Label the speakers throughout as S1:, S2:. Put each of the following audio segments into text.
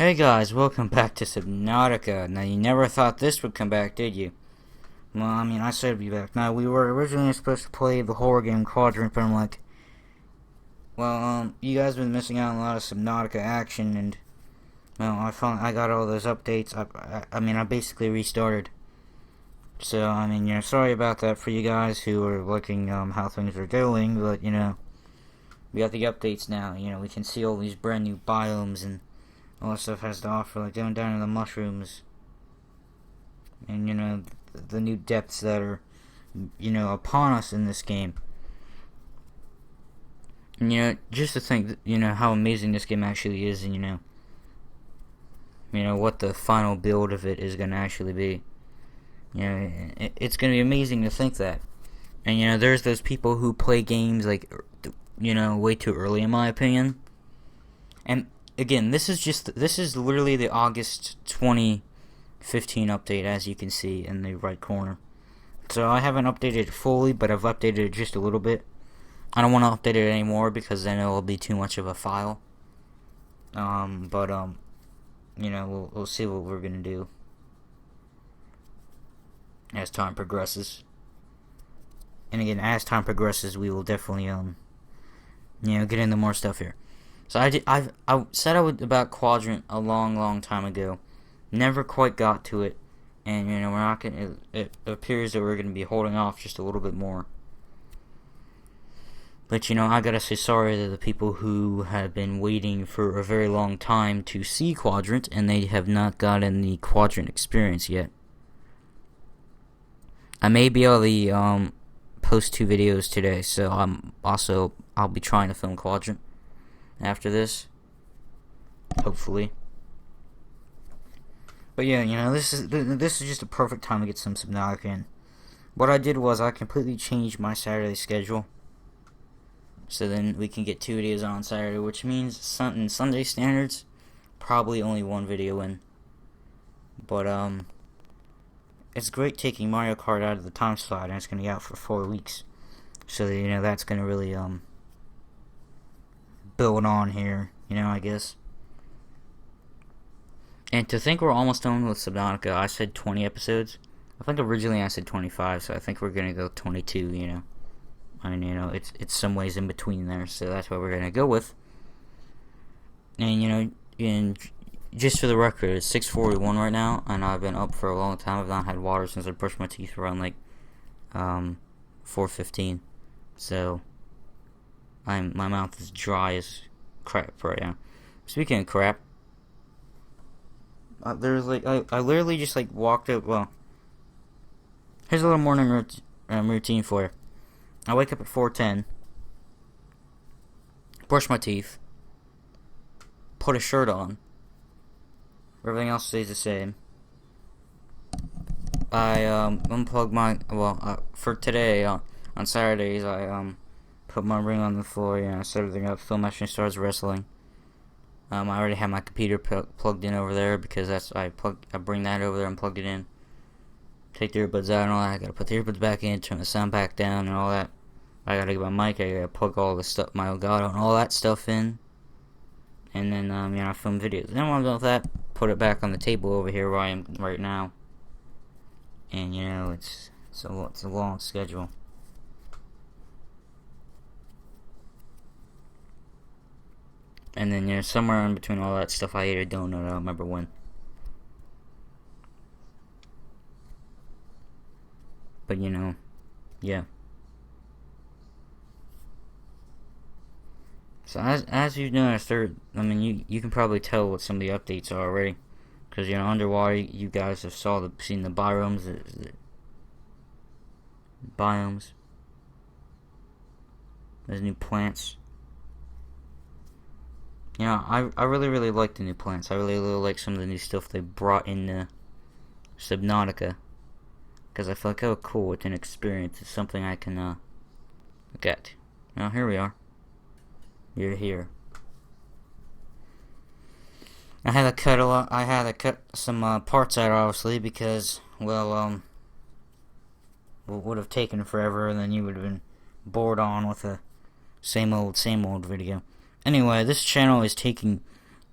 S1: Hey guys, welcome back to Subnautica. Now, you never thought this would come back, did you? Well, I mean, I said it'd be back. Now, we were originally supposed to play the horror game Quadrant, but I'm like, well, you guys have been missing out on a lot of Subnautica action, and, well, I got all those updates. I basically restarted. So, I mean, sorry about that for you guys who are looking, how things are going, but, we got the updates now. We can see all these brand new biomes and all that stuff has to offer, like going down to the mushrooms, and the new depths that are upon us in this game. And just to think how amazing this game actually is, and what the final build of it is going to actually be. It's going to be amazing to think that. And there's those people who play games like way too early, in my opinion. And again, this is literally the August 2015 update, as you can see in the right corner. So I haven't updated it fully, but I've updated it just a little bit. I don't want to update it anymore because then it will be too much of a file. We'll see what we're gonna do as time progresses. And again, as time progresses, we will definitely get into more stuff here. So I said I would about Quadrant a long time ago. Never quite got to it, and we're not gonna. It appears that we're gonna be holding off just a little bit more. But I gotta say sorry to the people who have been waiting for a very long time to see Quadrant, and they have not gotten the Quadrant experience yet. I may be able to post 2 videos today, so I'll be trying to film Quadrant after this, hopefully. But yeah, this is just a perfect time to get some Subnautica in. What I did was I completely changed my Saturday schedule, so then we can get 2 videos on Saturday, which means in Sunday standards, probably only 1 video in. But it's great taking Mario Kart out of the time slot, and it's gonna be out for 4 weeks, so that, that's gonna really build on here, I guess. And to think we're almost done with Subnautica, I said 20 episodes. I think originally I said 25, so I think we're gonna go 22. I mean, it's some ways in between there, so that's what we're gonna go with. And and just for the record, it's 6:41 right now, and I've been up for a long time. I've not had water since I brushed my teeth around like 4:15. So my mouth is dry as crap right now. Speaking of crap, there's I literally just walked up. Well, here's a little morning routine for you. I wake up at 4:10, brush my teeth, put a shirt on. Everything else stays the same. I unplug my for today on Saturdays. I put my ring on the floor. Set everything up. Phil actually starts wrestling. I already have my computer plugged in over there because I bring that over there and plug it in. Take the earbuds out and all that. I gotta put the earbuds back in, turn the sound back down and all that. I gotta get my mic. I gotta plug all the stuff, my Elgato and all that stuff in. And then I film videos. Then when I'm done with that, put it back on the table over here where I am right now. And it's a long schedule. And then somewhere in between all that stuff, I ate a donut. I don't remember when. But yeah. So as you've noticed, you can probably tell what some of the updates are already, because underwater you guys have seen the biomes, there's new plants. I really like the new plants. I really like some of the new stuff they brought in Subnautica, because I feel like, oh cool, it's an experience. It's something I can get. Now here we are. You're here. I had to cut some parts out, obviously, because it would have taken forever, and then you would have been bored on with a same old video. Anyway, this channel is taking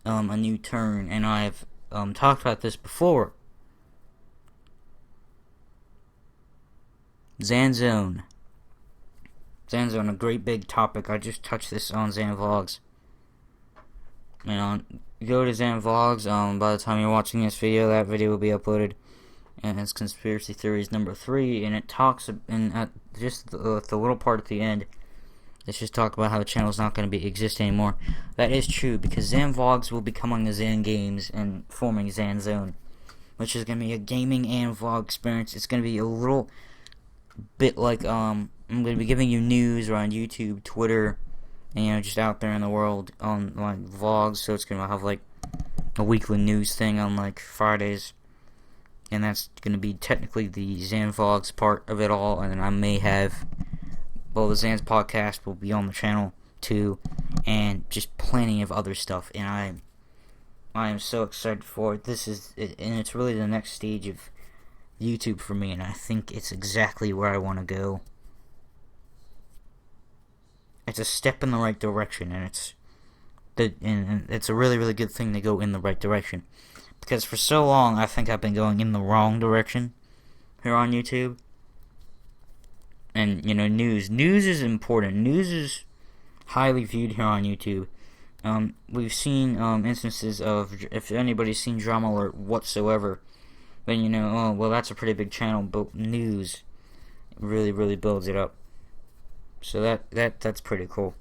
S1: a new turn, and I've talked about this before. Zanzone, a great big topic. I just touched this on Zan Vlogs. Go to Zan Vlogs. By the time you're watching this video, that video will be uploaded. And it's Conspiracy Theories number 3, and it talks in just the little part at the end. Let's just talk about how the channel's not going to exist anymore. That is true, because Zan Vlogs will be coming to Zan Games and forming Zan Zone, which is going to be a gaming and vlog experience. It's going to be a little bit like I'm going to be giving you news around YouTube, Twitter, and just out there in the world on like vlogs. So it's going to have like a weekly news thing on like Fridays, and that's going to be technically the Zan Vlogs part of it all. And then I may have, the Zan's podcast will be on the channel too, and just plenty of other stuff. And I am so excited for it. And it's really the next stage of YouTube for me, and I think it's exactly where I want to go. It's a step in the right direction, and it's a really, really good thing to go in the right direction. Because for so long, I think I've been going in the wrong direction here on YouTube. And, news. News is important. News is highly viewed here on YouTube. We've seen instances of, if anybody's seen Drama Alert whatsoever, then that's a pretty big channel, but news really, really builds it up. So that's pretty cool.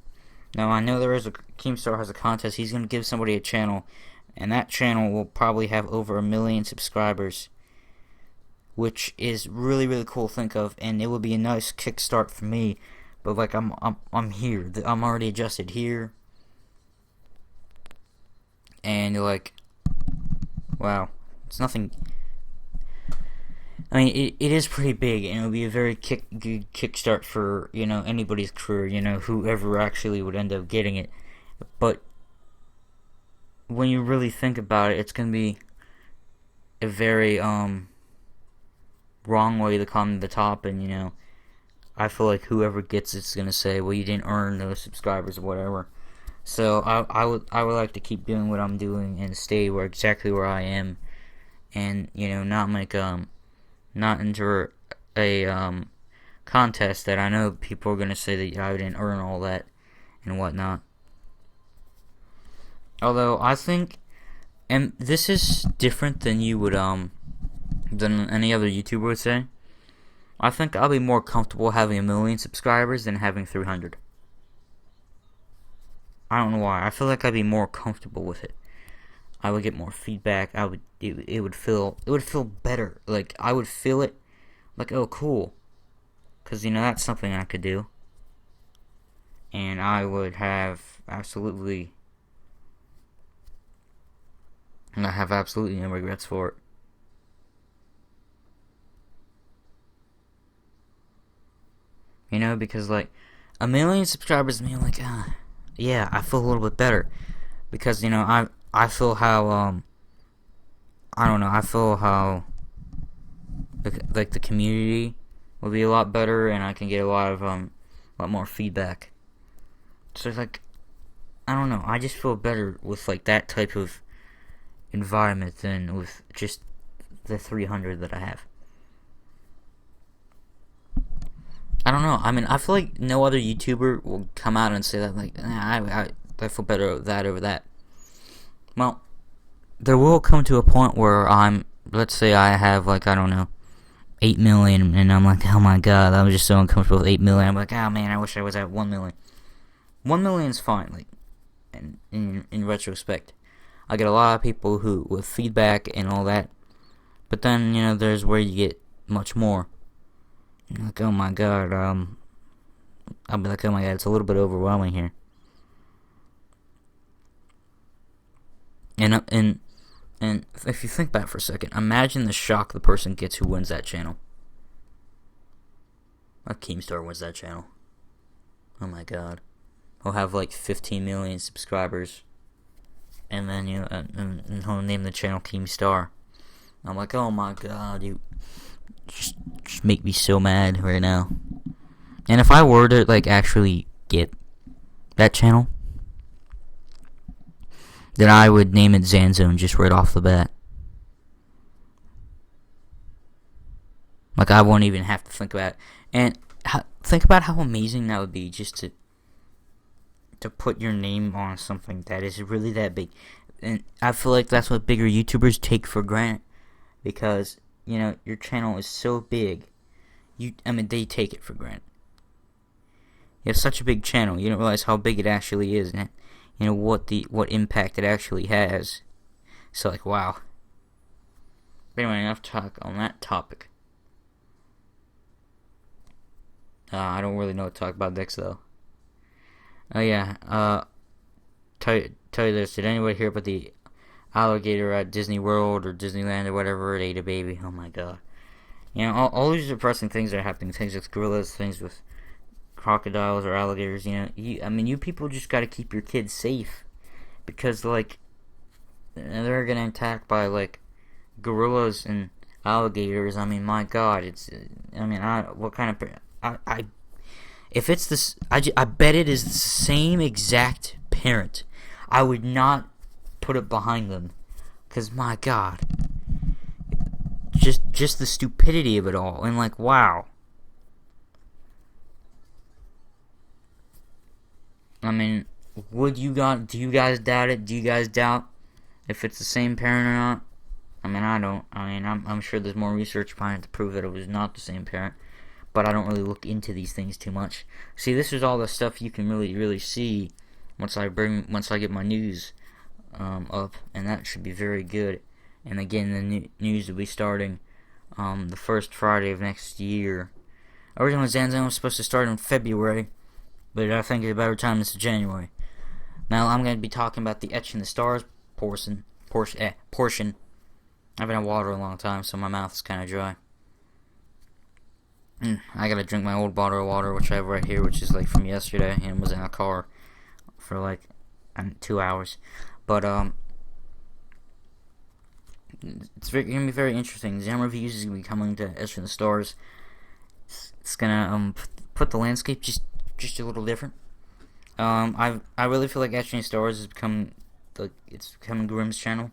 S1: Now, I know Keemstar has a contest. He's going to give somebody a channel, and that channel will probably have over 1 million subscribers, which is really, really cool to think of, and it would be a nice kickstart for me. But like I'm here. I'm already adjusted here, and you're like, wow, it's nothing. I mean, it is pretty big, and it would be a very good kickstart for anybody's career. Whoever actually would end up getting it. But when you really think about it, it's gonna be a very wrong way to come to the top, and I feel like whoever gets it's gonna say, well, you didn't earn those subscribers or whatever. So I would like to keep doing what I'm doing and stay exactly where I am, and not make not enter a contest that I know people are gonna say that I didn't earn all that and whatnot. Although I think, and this is different than you would than any other YouTuber would say, I think I'll be more comfortable having 1 million subscribers than having 300. I don't know why. I feel like I'd be more comfortable with it. I would get more feedback. It would feel better. Like I would feel it like, oh, cool, because that's something I could do, and I would have absolutely no regrets for it. Because like 1 million subscribers, me like, yeah, I feel a little bit better, because I feel how I don't know, I feel how the community will be a lot better, and I can get a lot more feedback. So it's like, I don't know, I just feel better with like that type of environment than with just the 300 that I have. I don't know. I mean, I feel like no other YouTuber will come out and say that, like, I feel better over that. Well, there will come to a point where let's say I have, like, I don't know, 8 million, and I'm like, oh my god, I was just so uncomfortable with 8 million. I'm like, oh man, I wish I was at 1 million. 1 million's fine, like, in retrospect. I get a lot of people with feedback and all that, but then, there's where you get much more. Like, oh my god, I'll be like, oh my god, it's a little bit overwhelming here. And if you think back for a second, imagine the shock the person gets who wins that channel. Like Keemstar wins that channel. Oh my god. He'll have like 15 million subscribers, and then and he'll name the channel Keemstar. I'm like, oh my god, you just make me so mad right now. And if I were to like actually get that channel, then I would name it Zanzone just right off the bat. Like, I won't even have to think about it. And think about how amazing that would be just to put your name on something that is really that big. And I feel like that's what bigger YouTubers take for granted. Because, you know, your channel is so big. They take it for granted. You have such a big channel, you don't realize how big it actually is, and you know what impact it actually has. So, like, wow. But anyway, enough talk on that topic. I don't really know what to talk about next, though. Oh yeah. Tell you this. Did anybody hear about the alligator at Disney World or Disneyland or whatever? It ate a baby. Oh my god. You know, all these depressing things are happening. Things with gorillas, things with crocodiles or alligators. You know, you people just got to keep your kids safe, because like they're getting attacked by like gorillas and alligators. I mean, my god, it's. What kind of if it's this, I bet it is the same exact parent. I would not put it behind them, because my god, just the stupidity of it all, and like, wow. I mean, do you guys doubt it? Do you guys doubt if it's the same parent or not? I mean, I don't. I mean, I'm sure there's more research behind it to prove that it was not the same parent. But I don't really look into these things too much. See, this is all the stuff you can really see once I get my news up, and that should be very good. And again, the news will be starting the first Friday of next year. Originally, Zanzone was supposed to start in February, but I think it's a better time this is January. Now I'm going to be talking about the Etching the Stars portion. I haven't had water a long time, so my mouth is kind of dry. I gotta drink my old bottle of water, which I have right here, which is like from yesterday, and was in a car for like 2 hours. But it's gonna be very interesting. Zam Reviews is gonna be coming to Etching the Stars. It's gonna put the landscape just a little different. I really feel like Etching the Stars has becoming Grimm's channel,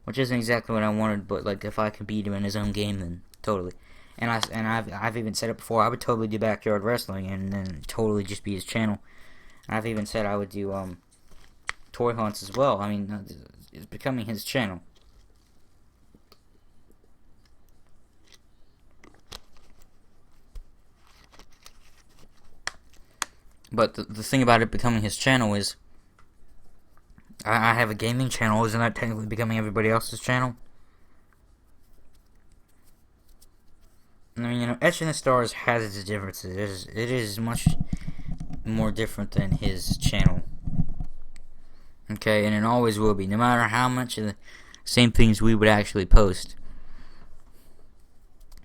S1: which isn't exactly what I wanted, but like if I could beat him in his own game, then totally. And I've even said it before. I would totally do backyard wrestling and then totally just be his channel. I've even said I would do toy hunts as well. I mean, it's becoming his channel. But the thing about it becoming his channel is, I have a gaming channel. Isn't that technically becoming everybody else's channel? I mean, you know, Etching the Stars has its differences. It is much more different than his channel. Okay, and it always will be. No matter how much of the same things we would actually post.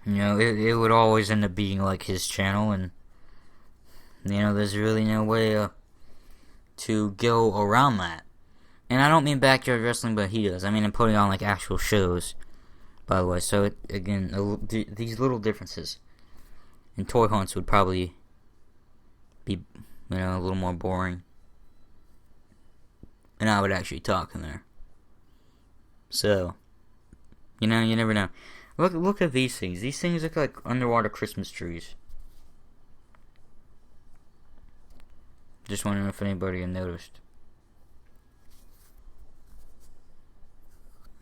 S1: You know, it would always end up being like his channel, and you know, there's really no way to go around that. And I don't mean backyard wrestling, but he does. I mean, I'm putting on like actual shows. By the way, so these little differences in toy hunts would probably be, you know, a little more boring, and I would actually talk in there. So, you know, you never know. Look at these things. These things look like underwater Christmas trees. Just wondering if anybody had noticed.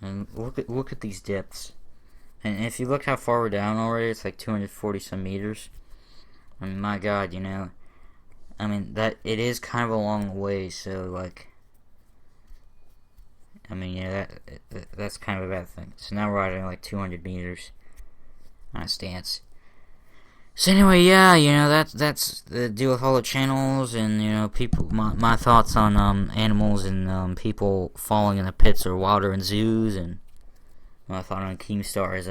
S1: And look at these depths. And if you look how far we're down already, it's like 240 some meters. I mean, my god, you know. I mean, that it is kind of a long way, so like, I mean, yeah, that's kind of a bad thing. So now we're at like 200 meters on a stance. So anyway, yeah, you know, that's the deal with all the channels, and you know, people, my thoughts on animals and people falling in the pits or water in zoos, and my thought on Keemstar's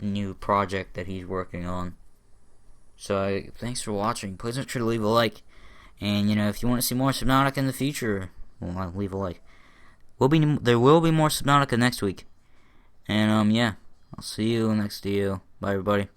S1: new project that he's working on. So thanks for watching. Please make sure to leave a like, and you know, if you want to see more Subnautica in the future, well, leave a like. There will be more Subnautica next week, and yeah, I'll see you next video. Bye, everybody.